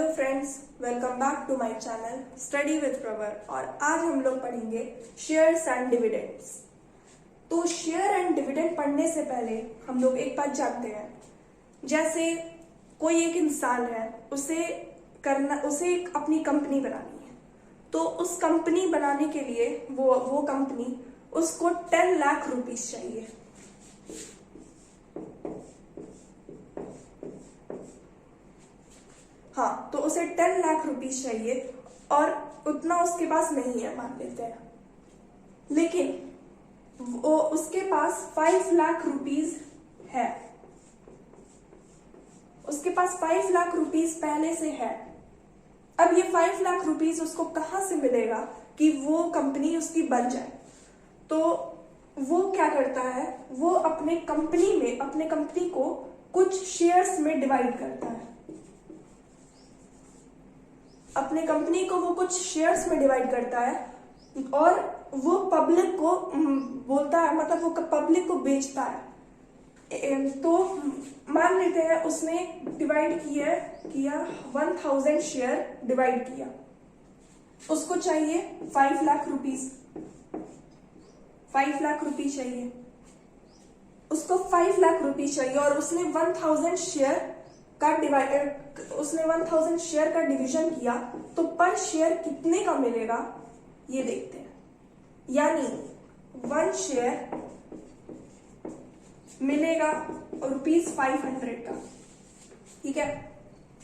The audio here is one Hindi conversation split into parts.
Hello friends, welcome back to my channel study with Pravar. और आज हम लोग पढ़ेंगे शेयर्स एंड डिविडेंड्स। तो शेयर एंड डिविडेंड पढ़ने से पहले हम लोग एक बात जानते हैं, जैसे कोई एक इंसान है, उसे एक अपनी कंपनी बनानी है। तो उस कंपनी बनाने के लिए वो कंपनी उसको 10 लाख रुपीस चाहिए। हाँ, तो उसे 10 लाख रुपीस चाहिए और उतना उसके पास नहीं है, मान लेते हैं। लेकिन वो उसके पास 5 लाख रुपीस है। उसके पास 5 लाख रुपीस पहले से है। अब ये 5 लाख रुपीस उसको कहां से मिलेगा कि वो कंपनी उसकी बन जाए? तो वो क्या करता है, वो अपने कंपनी को कुछ शेयर्स में डिवाइड करता है। अपने कंपनी को वो कुछ शेयर्स में डिवाइड करता है और वो पब्लिक को बोलता है, मतलब वो पब्लिक को बेचता है। तो मान लेते हैं उसने डिवाइड किया 1000 शेयर डिवाइड किया। उसको चाहिए 5 लाख रुपीस। 5 लाख रुपीस चाहिए उसको, 5 लाख रुपीस चाहिए और उसने 1000 शेयर का डिवीजन किया। तो पर शेयर कितने का मिलेगा ये देखते हैं। यानी 1 शेयर मिलेगा ₹500 का, ठीक है।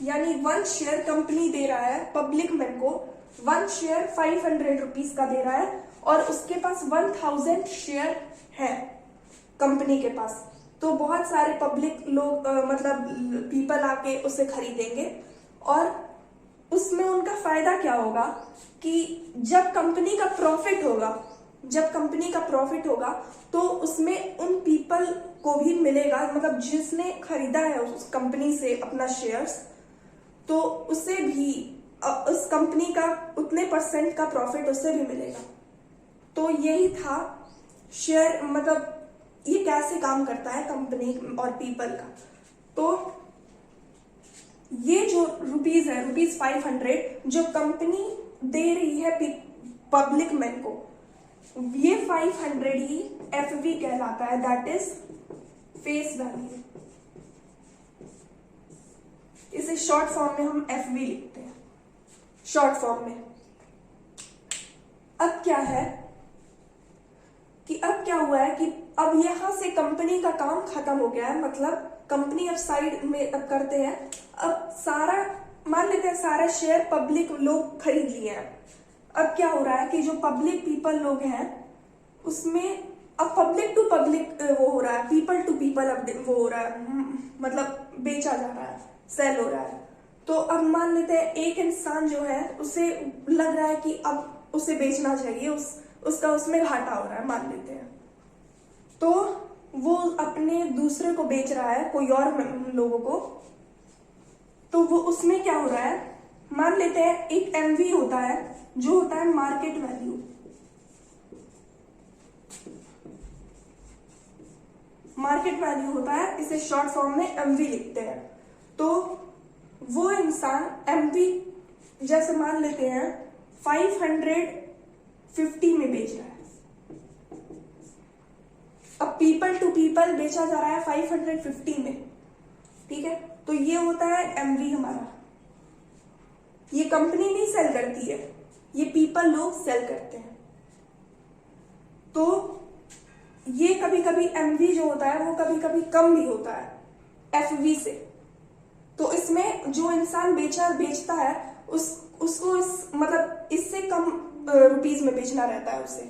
यानी 1 शेयर कंपनी दे रहा है पब्लिक में को, 1 शेयर 500 रुपीस का दे रहा है और उसके पास 1000 शेयर है कंपनी के पास। तो बहुत सारे पब्लिक लोग मतलब पीपल आके उसे खरीदेंगे और उसमें उनका फायदा क्या होगा कि जब कंपनी का प्रॉफिट होगा तो उसमें उन पीपल को भी मिलेगा, मतलब जिसने खरीदा है उस कंपनी से अपना शेयर्स, तो उसे भी उस कंपनी का उतने % का प्रॉफिट उससे भी मिलेगा। तो यही था शेयर, मतलब ये कैसे काम करता है कंपनी और पीपल का। तो ये जो रुपीस है, ₹500 जो कंपनी दे रही है पब्लिक में को, ये 500 ही FV कहलाता है, दैट इज फेस वैल्यू। इसे शॉर्ट फॉर्म में हम FV लिखते हैं, शॉर्ट फॉर्म में। अब क्या हुआ है कि अब यहां से कंपनी का काम खत्म हो गया है, मतलब कंपनी अब साइड में अब करते हैं। अब मान लेते हैं सारा शेयर पब्लिक लोग खरीद लिए हैं। अब क्या हो रहा है कि जो पब्लिक पीपल लोग हैं उसमें अब पब्लिक टू पब्लिक वो हो रहा है, पीपल टू पीपल अब वो हो रहा है, मतलब बेचा जा रहा है, सेल हो रहा है। तो अब मान लेते हैं एक इंसान जो है उसे लग रहा है कि अब उसे बेचना चाहिए, उसका उसमें घाटा हो रहा है, मान लेते हैं। तो वो अपने दूसरे को बेच रहा है, कोई और लोगों को। तो वो उसमें क्या हो रहा है, मान लेते हैं एक MV होता है जो होता है मार्केट वैल्यू। मार्केट वैल्यू होता है, इसे शॉर्ट फॉर्म में MV लिखते हैं। तो वो इंसान MV जैसे मान लेते हैं 550 में बेच रहा है। अब पीपल टू पीपल बेचा जा रहा है 550 में, ठीक है। तो ये होता है MV हमारा। ये कंपनी नहीं सेल करती है, ये पीपल लोग सेल करते हैं। तो ये कभी कभी MV जो होता है वो कभी कभी कम भी होता है FV से। तो इसमें जो इंसान बेचता है उसको मतलब इससे कम रुपीस में बेचना रहता है उसे।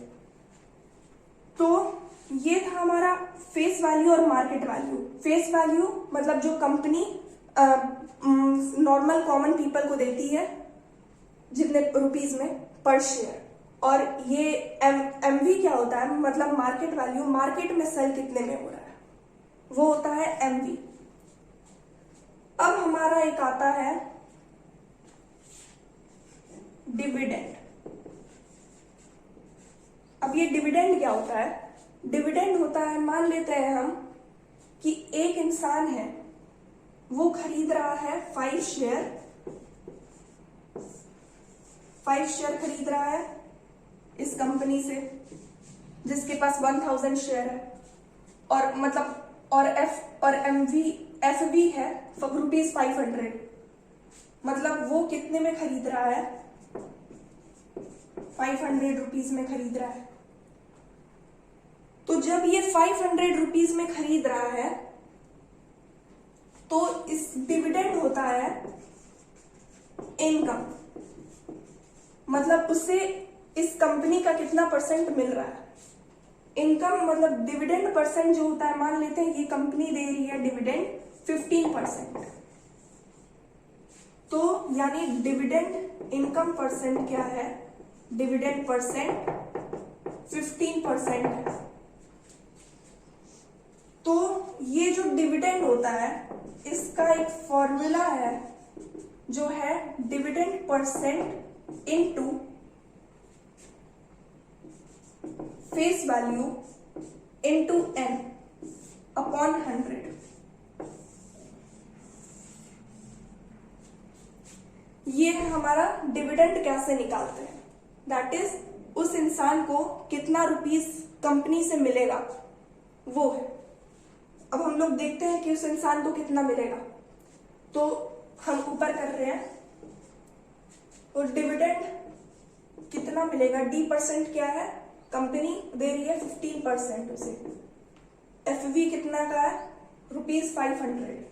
तो ये था हमारा फेस वैल्यू और मार्केट वैल्यू। फेस वैल्यू मतलब जो कंपनी नॉर्मल कॉमन पीपल को देती है जितने रुपीस में पर शेयर, और ये MV क्या होता है, मतलब मार्केट वैल्यू, मार्केट में सेल कितने में हो रहा है, वो होता है MV। अब हमारा एक आता है डिविडेंड। अब ये डिविडेंड क्या होता है? डिविडेंड होता है, मान लेते हैं हम कि एक इंसान है, वो खरीद रहा है 5 शेयर 5 शेयर खरीद रहा है इस कंपनी से जिसके पास 1000 शेयर है, और मतलब और एफवी है ₹500, मतलब वो कितने में खरीद रहा है, 500 रुपीज में खरीद रहा है। तो जब ये 500 रुपीज में खरीद रहा है तो इस डिविडेंड होता है इनकम, मतलब उसे इस कंपनी का कितना परसेंट मिल रहा है। इनकम मतलब डिविडेंड परसेंट जो होता है, मान लेते हैं ये कंपनी दे रही है डिविडेंड 15%, तो यानी डिविडेंड इनकम परसेंट क्या है, डिविडेंड परसेंट 15% है। तो ये जो डिविडेंड होता है इसका एक फॉर्मूला है जो है dividend percent into face value into n upon 100। ये है हमारा डिविडेंड कैसे निकालते हैं, दैट इज उस इंसान को कितना रुपीस कंपनी से मिलेगा वो है। अब हम लोग देखते हैं कि उस इंसान को कितना मिलेगा, तो हम ऊपर कर रहे हैं, और डिविडेंड कितना मिलेगा, D% क्या है, कंपनी दे रही है 15% उसे, एफवी कितना का है, ₹500,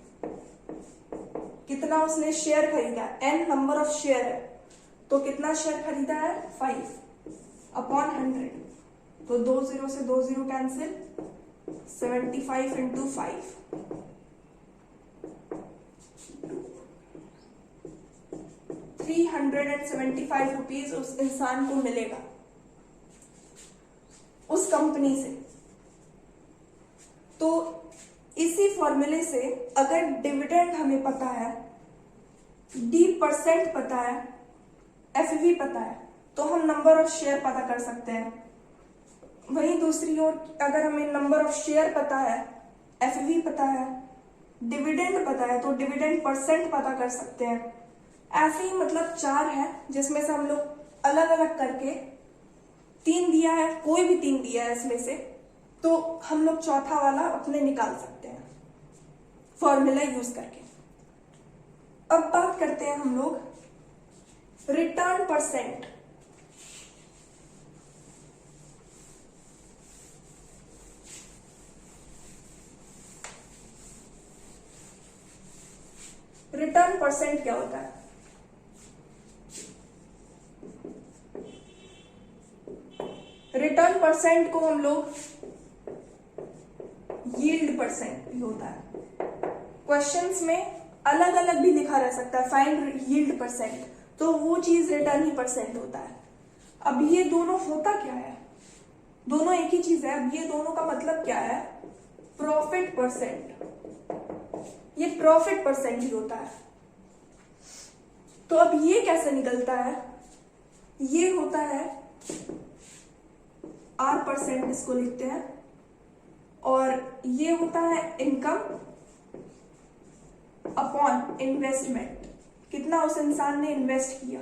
कितना उसने शेयर खरीदा, n नंबर ऑफ शेयर है, तो कितना शेयर खरीदा है, 5 अपॉन 100, तो 2 0 से 2 0 कैंसिल, 75 इंटू 5, 375 रुपीज उस इंसान को मिलेगा उस कंपनी से। तो इसी फॉर्मूले से अगर डिविडेंड हमें पता है, D% पता है, एफवी पता है, तो हम नंबर ऑफ शेयर पता कर सकते हैं। वहीं दूसरी ओर अगर हमें नंबर ऑफ शेयर पता है, एफवी पता है, डिविडेंड पता है, तो डिविडेंड परसेंट पता कर सकते हैं। ऐसे ही मतलब 4 है जिसमें से हम लोग अलग अलग करके 3 दिया है, कोई भी 3 दिया है इसमें से, तो हम लोग चौथा वाला अपने निकाल सकते हैं फॉर्मूला यूज करके। अब बात करते हैं हम लोग रिटर्न परसेंट। रिटर्न परसेंट क्या होता है, रिटर्न परसेंट को हम लोग यील्ड परसेंट भी होता है, क्वेश्चंस में अलग अलग भी लिखा रह सकता है, फाइंड यील्ड परसेंट, तो वो चीज रिटर्न ही परसेंट होता है। अब ये दोनों होता क्या है, दोनों एक ही चीज है। अब ये दोनों का मतलब क्या है, प्रॉफिट परसेंट, ये प्रॉफिट परसेंट ही होता है। तो अब ये कैसे निकलता है, ये होता है R%, इसको लिखते हैं, और ये होता है इनकम अपॉन इन्वेस्टमेंट, कितना उस इंसान ने इन्वेस्ट किया।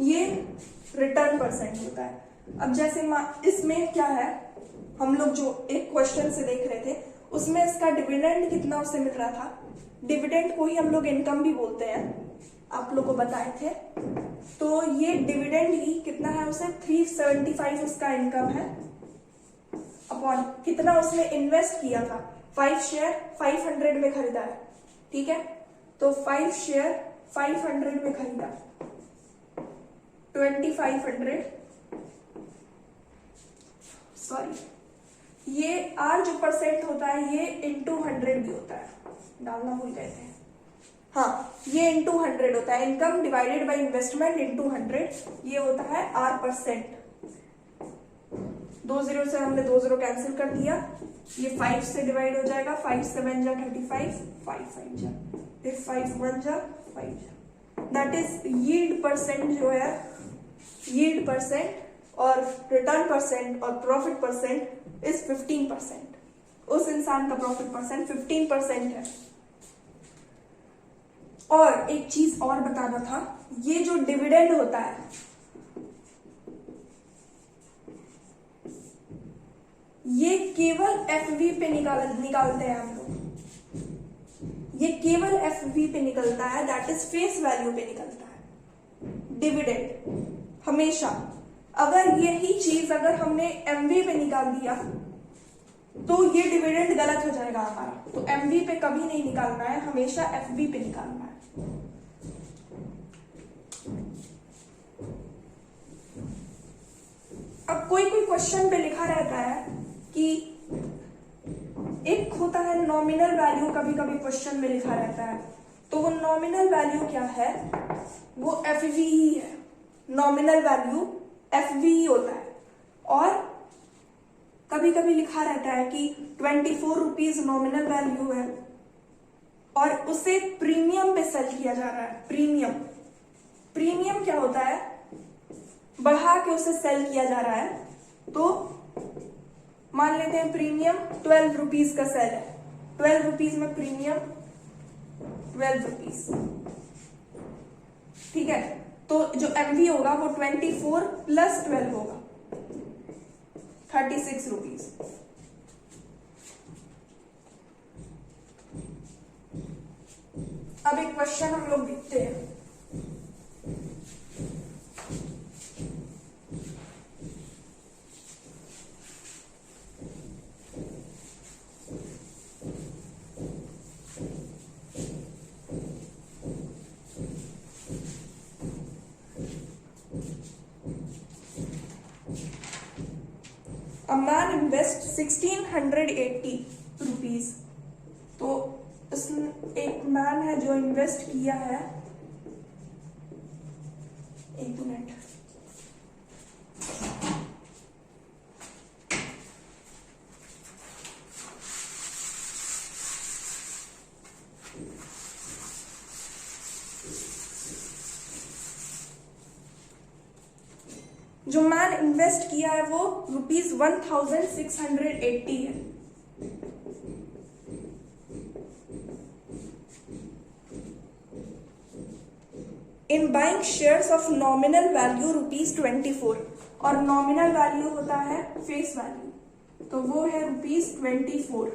ये रिटर्न परसेंट होता है। अब जैसे इसमें क्या है, हम लोग जो एक क्वेश्चन से देख रहे थे उसमें इसका डिविडेंड कितना उसे मिल रहा था, डिविडेंड को ही हम लोग इनकम भी बोलते हैं, आप लोग को बताए थे। तो ये डिविडेंड ही कितना है, उसे 375 उसका इनकम है, अपॉन कितना उसने इन्वेस्ट किया था, 5 शेयर 500 में खरीदा है, ठीक है, तो 5 शेयर 500 में खरीदा, 2500, सॉरी ये R जो परसेंट होता है ये इंटू 100 भी होता है, डालना भूल गए थे, हाँ ये इंटू 100 होता है, income divided by investment into 100, ये होता है R%। 2 0 से हमने 2 0 कैंसिल कर दिया, ये 5 से डिवाइड हो जाएगा, 5 7 जा 35, 5 5 जा, फिर 5 1 जा 5 जा, दैट इज यील्ड परसेंट जो है, यील्ड परसेंट और रिटर्न परसेंट और प्रॉफिट परसेंट इज 15%। उस इंसान का प्रॉफिट परसेंट 15% है। और एक चीज और बताना था, ये जो डिविडेंड होता है ये केवल एफवी पे निकालते हैं हम लोग। ये केवल एफवी पे निकलता है, दैट इज फेस वैल्यू पे निकलता है डिविडेंड हमेशा। अगर यही चीज अगर हमने एमवी पे निकाल दिया तो ये डिविडेंड गलत हो जाएगा हमारा। तो एमवी पे कभी नहीं निकालना है, हमेशा एफवी पे निकालना है। अब कोई कोई क्वेश्चन पे लिखा रहता है कि एक होता है नॉमिनल वैल्यू, कभी कभी क्वेश्चन में लिखा रहता है, तो वो नॉमिनल वैल्यू क्या है, वो एफवी ही है। नॉमिनल वैल्यू एफवी ही होता है। और कभी कभी लिखा रहता है कि 24 रुपीज नॉमिनल वैल्यू है और उसे प्रीमियम पे सेल किया जा रहा है। प्रीमियम, प्रीमियम क्या होता है, बढ़ा के उसे सेल किया जा रहा है। तो मान लेते हैं प्रीमियम 12 रुपीज का सेल है, 12 रुपीज में प्रीमियम 12 रुपीज, ठीक है। तो जो एमवी होगा वो 24 प्लस 12 होगा, 36 रुपीज। अब एक क्वेश्चन हम लोग देखते हैं। A man invest 1680 rupees. तो एक मैन है जो इन्वेस्ट किया है, एक मिनट, जो मैन इन्वेस्ट किया है वो ₹1680 है। In buying shares of nominal value ₹24, और नॉमिनल वैल्यू होता है फेस वैल्यू, तो वो है ₹24।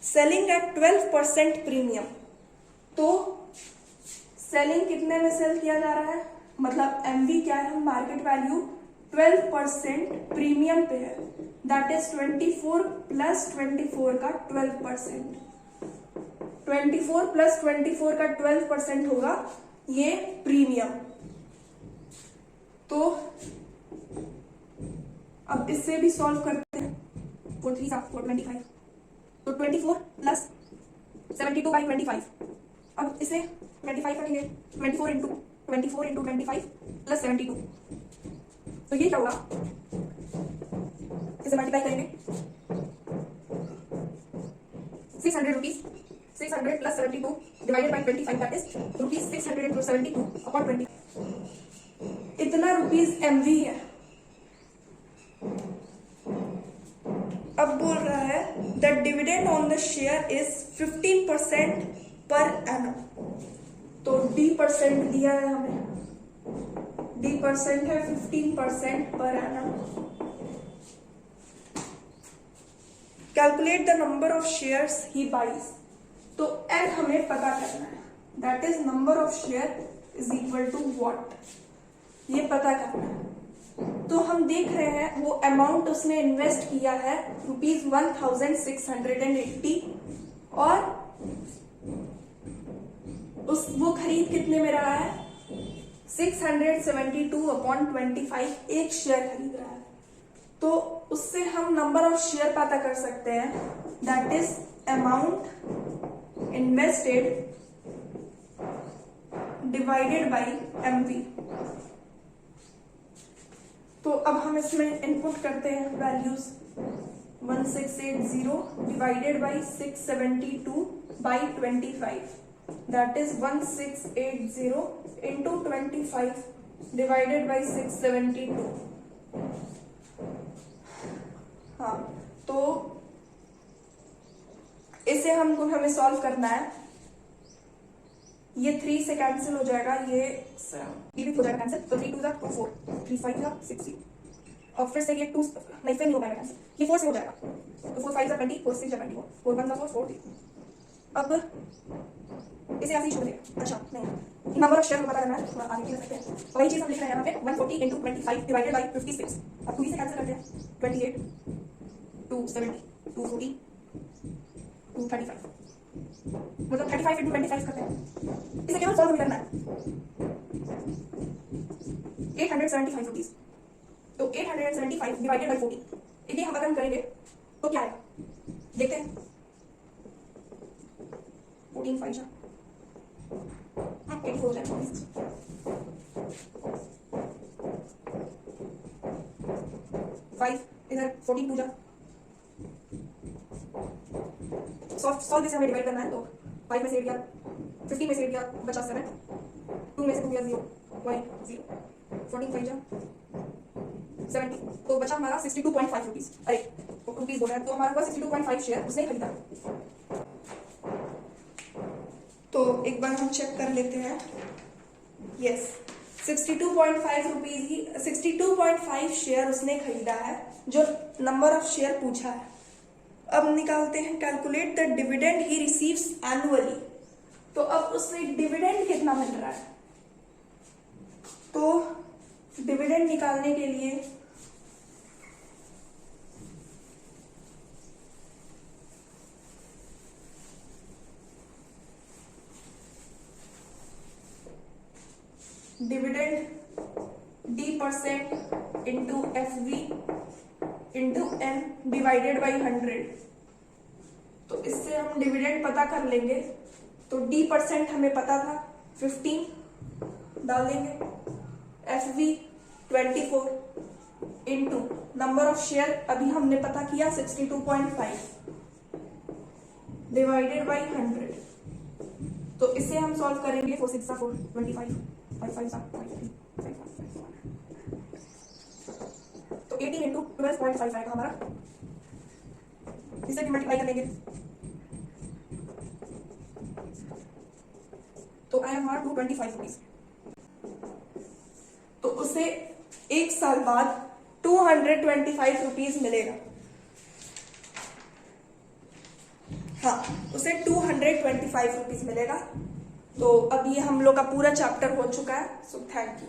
सेलिंग एट 12% प्रीमियम, तो सेलिंग कितने में सेल किया जा रहा है, मतलब एमवी क्या है, मार्केट वैल्यू 12% प्रीमियम पे है, दैट इज 24 प्लस 24 का 12%। 24 प्लस 24 का 12% होगा ये प्रीमियम। तो अब इससे भी सॉल्व करते हैं, 4 3 425, तो 24 प्लस 72 बाई 25। अब इसे 25 करेंगे, 24 इंटू 25 प्लस 72, तो ये क्या होगा, इसे मल्टीप्लाई करेंगे, 600 rupees, 600 plus 72 divided by 25, that is ₹672 upon 20। इतना रुपीज एमवी है। अब बोल रहा है the dividend on the share is 15% per annum. तो D% दिया है हमें, D% है 15% per annum. Calculate the number of shares he buys. तो N हमें पता करना है, that is number of share is equal to what, ये पता करना है। तो हम देख रहे हैं वो अमाउंट उसने इन्वेस्ट किया है ₹1680, और वो खरीद कितने में रहा है, 672 अपॉन 25 एक शेयर खरीद रहा है। तो उससे हम नंबर ऑफ शेयर पता कर सकते हैं, that is amount invested divided by MV. तो अब हम इसमें इनपुट करते हैं values, 1680 divided by 672 by 25, that is 1680 into 25 divided by 672। हाँ, तो इसे इसे हमें सॉल्व करना है। ये 3 से कैंसिल हो जाएगा, ये 7 हो जाएगा कैंसिल, तो 3 2 जा 2 4 3 5 जा 6 और फिर से ये 2 नहीं, फिर नहीं हो पाएगा कैंसिल, ये 4 से हो जाएगा, तो 4 5 जा 20, 4 6 जा 24, 4 1 जा 4 4 3। अब इसे ऐसे ही छोड़ देगा। अच्छा नहीं, नंबर ऑफ शेयर को पता करना है, थोड़ा आगे भी कर सकते हैं। वही चीज हम लिख रहे हैं यहाँ पे 140 into 25 डिवाइडेड बाय 56। अब 2 से कैंसिल करते हैं, 28 270 240 235, मतलब 35 into 25 करते हैं। इसे केवल सॉल्व करना है। 875 रुपीज, तो 875 डिवाइडेड बाय 40, इन्हें हम अगर हम करेंगे तो क्या आएगा, देखते हैं। 14 5 जा 84 हो जाएगा, 5 इधर 14 2 जा सॉल्व में से हमें डिवाइड करना है, तो 5 में से 8 गया, 15 में से 8 गया, बचा 7, 2 में से 2 गया 0 1 0, 14 5 जा 70, तो बचा हमारा 62.5 रुपीज, अरे रुपीज बोल रहा है, तो हमारे पास 62.5 शेयर उसने खरीदा। तो एक बार हम चेक कर लेते हैं। यस 62.5 रुपीज ही 62.5 शेयर उसने खरीदा है, जो नंबर ऑफ शेयर पूछा है। अब निकालते हैं, calculate the dividend he receives annually. तो अब उससे डिविडेंड कितना मिल रहा है, तो डिविडेंड निकालने के लिए dividend D% into FV into N divided by 100। तो इससे हम डिविडेंड पता कर लेंगे। तो D% हमें पता था 15 डाल देंगे, FV 24 into number of share अभी हमने पता किया 62.5 डिवाइडेड बाई 100। तो इसे हम सॉल्व करेंगे, 4 6 4 25 5 5 5 तो 18 इंटू 12.5 आएगा हमारा, इसे भी मल्टीप्लाई करेंगे तो आया हमारा 225 रुपीज। तो उसे 1 साल बाद 225 रुपीज मिलेगा। हाँ, उसे 225 रुपीज मिलेगा। तो अब ये हम लोग का पूरा चैप्टर हो चुका है। So thank you.